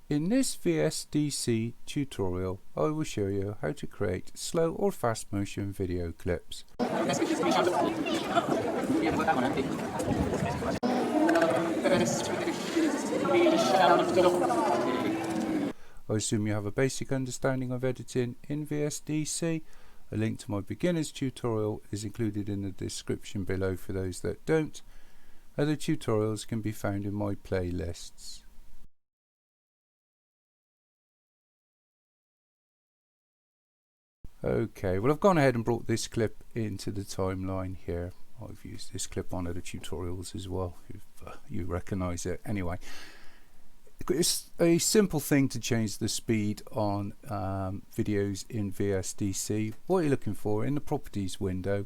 In this VSDC tutorial, I will show you how to create slow or fast motion video clips. I assume you have a basic understanding of editing in VSDC. A link to my beginner's tutorial is included in the description below for those that don't. Other tutorials can be found in my playlists. Okay, well I've gone ahead and brought this clip into the timeline here. I've used this clip on other tutorials as well, if you recognize it. Anyway, it's a simple thing to change the speed on videos in VSDC. What you're looking for in the properties window,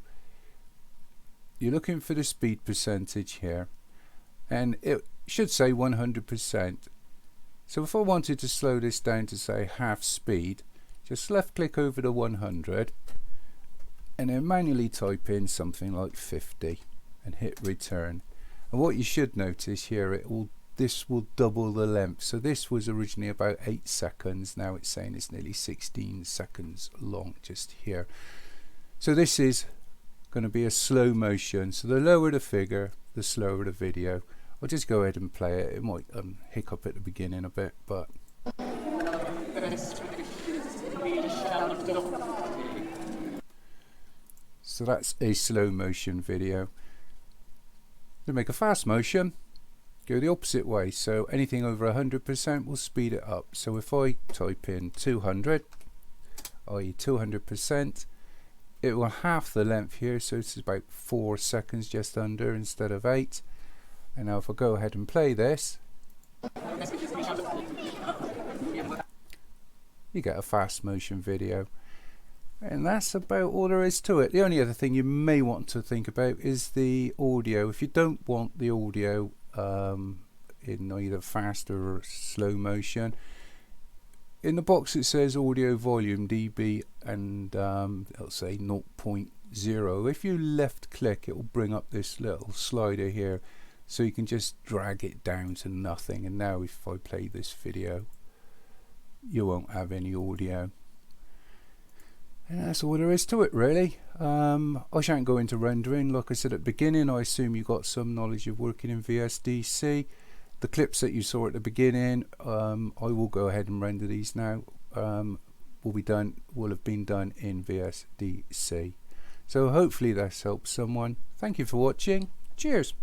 you're looking for the speed percentage here, and it should say 100%. So if I wanted to slow this down to say half speed, just left click over to 100 and then manually type in something like 50 and hit return. And what you should notice here, this will double the length. So this was originally about 8 seconds, now it's saying it's nearly 16 seconds long just here. So this is going to be a slow motion, so the lower the figure, the slower the video. I'll just go ahead and play it. It might hiccup at the beginning a bit, but so that's a slow motion video. To make a fast motion, go the opposite way. So anything over 100% will speed it up. So if I type in 200, i.e. 200%, it will half the length here, so it's about 4 seconds just under instead of 8. And now if I go ahead and play this, you get a fast motion video. And that's about all there is to it. The only other thing you may want to think about is the audio. If you don't want the audio in either fast or slow motion, in the box it says audio volume dB and it'll say 0.0. If you left click, it will bring up this little slider here, so you can just drag it down to nothing. And now if I play this video, you won't have any audio. And that's all there is to it, really. I shan't go into rendering. Like I said at the beginning, I assume you got some knowledge of working in VSDC. The clips that you saw at the beginning, I will go ahead and render these now. Will have been done in VSDC. So hopefully that's helped someone. Thank you for watching. Cheers.